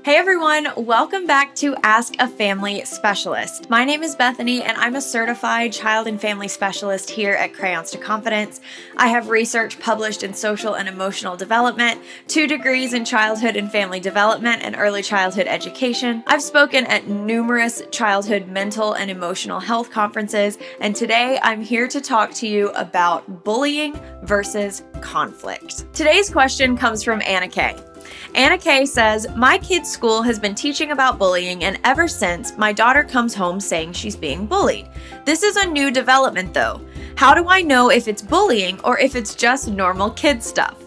Hey everyone, welcome back to Ask a Family Specialist. My name is Bethany and I'm a certified child and family specialist here at Crayons to Confidence. I have research published in social and emotional development, 2 degrees in childhood and family development and early childhood education. I've spoken at numerous childhood mental and emotional health conferences, and today I'm here to talk to you about bullying versus conflict. Today's question comes from Anna K. Anna K says, my kid's school has been teaching about bullying, and ever since, my daughter comes home saying she's being bullied. This is a new development though. How do I know if it's bullying or if it's just normal kid stuff?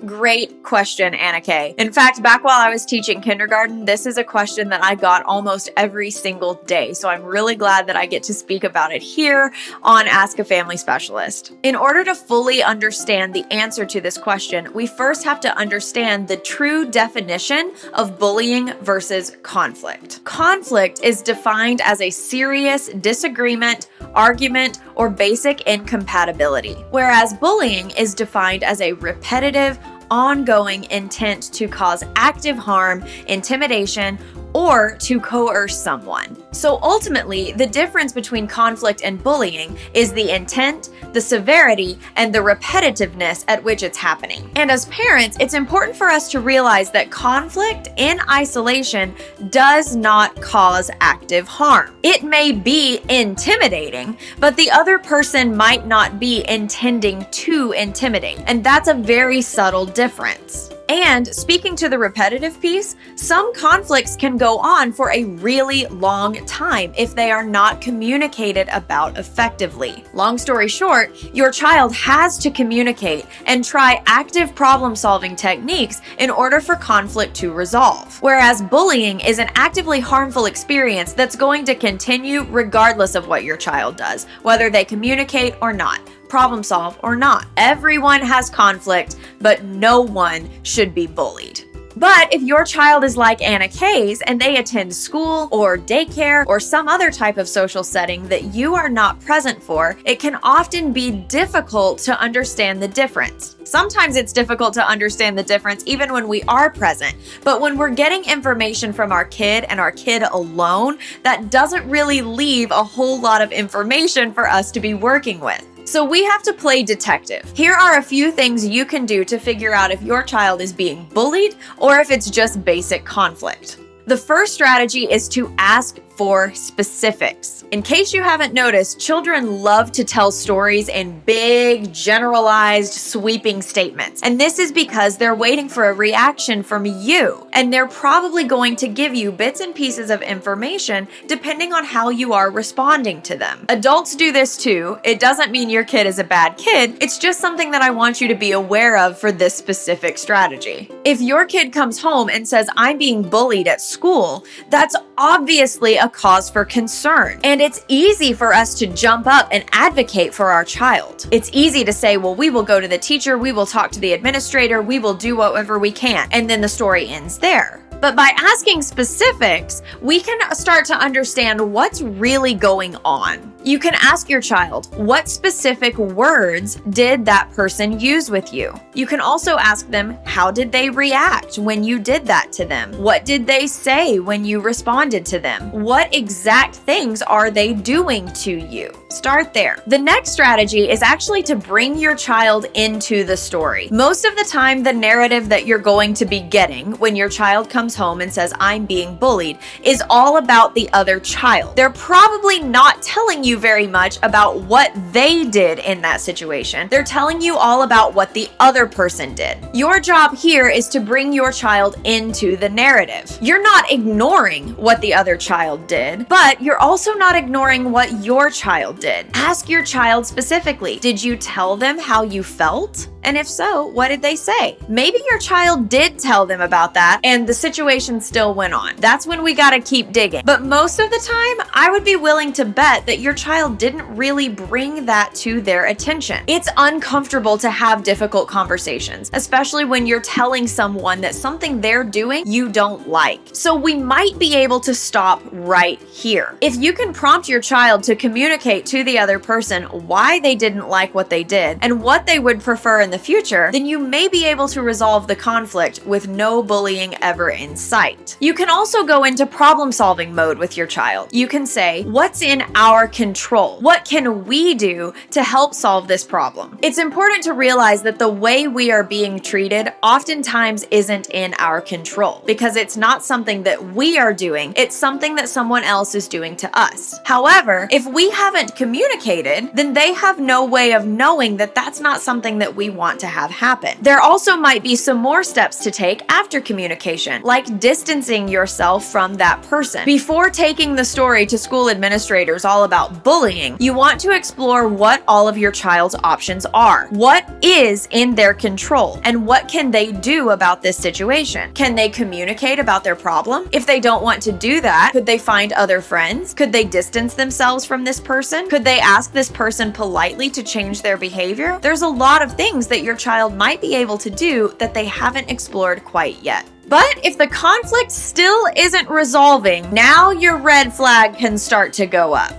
Great question, Anna K. In fact, back while I was teaching kindergarten, this is a question that I got almost every single day. So I'm really glad that I get to speak about it here on Ask a Family Specialist. In order to fully understand the answer to this question, we first have to understand the true definition of bullying versus conflict. Conflict is defined as a serious disagreement, argument, or basic incompatibility, whereas bullying is defined as a repetitive, ongoing intent to cause active harm, intimidation, or to coerce someone. So ultimately, the difference between conflict and bullying is the intent, the severity, and the repetitiveness at which it's happening. And as parents, it's important for us to realize that conflict in isolation does not cause active harm. It may be intimidating, but the other person might not be intending to intimidate. And that's a very subtle difference. And speaking to the repetitive piece, some conflicts can go on for a really long time if they are not communicated about effectively. Long story short, your child has to communicate and try active problem-solving techniques in order for conflict to resolve. Whereas bullying is an actively harmful experience that's going to continue regardless of what your child does, whether they communicate or not, problem solve or not. Everyone has conflict, but no one should be bullied. But if your child is like Anna K's and they attend school or daycare or some other type of social setting that you are not present for, it can often be difficult to understand the difference. Sometimes it's difficult to understand the difference even when we are present. But when we're getting information from our kid and our kid alone, that doesn't really leave a whole lot of information for us to be working with. So we have to play detective. Here are a few things you can do to figure out if your child is being bullied or if it's just basic conflict. The first strategy is to ask for specifics. In case you haven't noticed, children love to tell stories in big, generalized, sweeping statements. And this is because they're waiting for a reaction from you. And they're probably going to give you bits and pieces of information depending on how you are responding to them. Adults do this too. It doesn't mean your kid is a bad kid. It's just something that I want you to be aware of for this specific strategy. If your kid comes home and says, I'm being bullied at school, that's obviously a cause for concern. And it's easy for us to jump up and advocate for our child. It's easy to say, well, we will go to the teacher, we will talk to the administrator, we will do whatever we can. And then the story ends there. But by asking specifics, we can start to understand what's really going on. You can ask your child, what specific words did that person use with you? You can also ask them, how did they react when you did that to them? What did they say when you responded to them? What exact things are they doing to you? Start there. The next strategy is actually to bring your child into the story. Most of the time, the narrative that you're going to be getting when your child comes home and says, I'm being bullied, is all about the other child. They're probably not telling you very much about what they did in that situation. They're telling you all about what the other person did. Your job here is to bring your child into the narrative. You're not ignoring what the other child did, but you're also not ignoring what your child did. Ask your child specifically, did you tell them how you felt? And if so, what did they say? Maybe your child did tell them about that and the situation still went on. That's when we gotta keep digging. But most of the time, I would be willing to bet that your child didn't really bring that to their attention. It's uncomfortable to have difficult conversations, especially when you're telling someone that something they're doing you don't like. So we might be able to stop right here. If you can prompt your child to communicate to the other person why they didn't like what they did and what they would prefer in the future, then you may be able to resolve the conflict with no bullying ever in sight. You can also go into problem-solving mode with your child. You can say, what's in our control? What can we do to help solve this problem? It's important to realize that the way we are being treated oftentimes isn't in our control because it's not something that we are doing, it's something that someone else is doing to us. However, if we haven't communicated, then they have no way of knowing that that's not something that we want to have happen. There also might be some more steps to take after communication, like distancing yourself from that person. Before taking the story to school administrators all about bullying, you want to explore what all of your child's options are. What is in their control and what can they do about this situation? Can they communicate about their problem? If they don't want to do that, could they find other friends? Could they distance themselves from this person? Could they ask this person politely to change their behavior? There's a lot of things that your child might be able to do that they haven't explored quite yet. But if the conflict still isn't resolving, now your red flag can start to go up.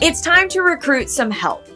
It's time to recruit some help.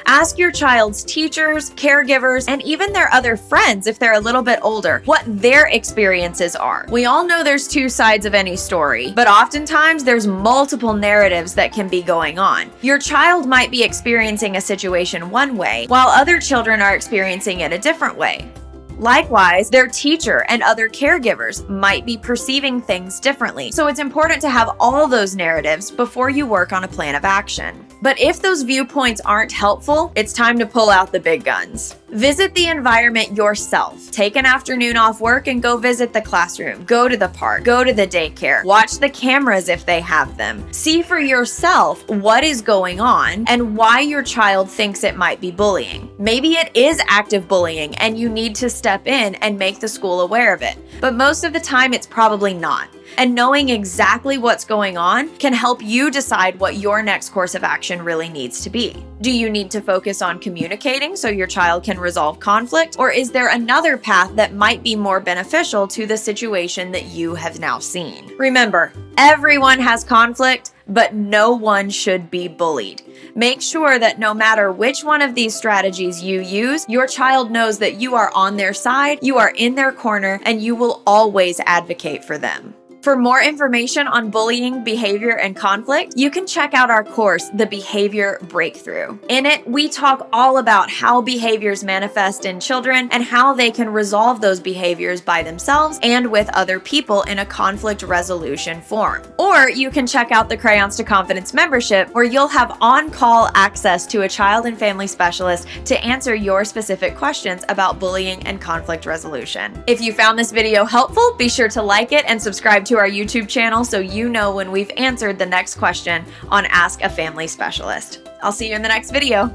Ask your child's teachers, caregivers, and even their other friends if they're a little bit older what their experiences are. We all know there's two sides of any story, but oftentimes there's multiple narratives that can be going on. Your child might be experiencing a situation one way, while other children are experiencing it a different way. Likewise, their teacher and other caregivers might be perceiving things differently. So it's important to have all those narratives before you work on a plan of action. But if those viewpoints aren't helpful, it's time to pull out the big guns. Visit the environment yourself. Take an afternoon off work and go visit the classroom. Go to the park. Go to the daycare. Watch the cameras if they have them. See for yourself what is going on and why your child thinks it might be bullying. Maybe it is active bullying and you need to step in and make the school aware of it. But most of the time, it's probably not. And knowing exactly what's going on can help you decide what your next course of action really needs to be. Do you need to focus on communicating so your child can resolve conflict? Or is there another path that might be more beneficial to the situation that you have now seen? Remember, everyone has conflict, but no one should be bullied. Make sure that no matter which one of these strategies you use, your child knows that you are on their side, you are in their corner, and you will always advocate for them. For more information on bullying, behavior, and conflict, you can check out our course, The Behavior Breakthrough. In it, we talk all about how behaviors manifest in children and how they can resolve those behaviors by themselves and with other people in a conflict resolution form. Or you can check out the Crayons to Confidence membership, where you'll have on-call access to a child and family specialist to answer your specific questions about bullying and conflict resolution. If you found this video helpful, be sure to like it and subscribe to our YouTube channel so you know when we've answered the next question on Ask a Family Specialist. I'll see you in the next video.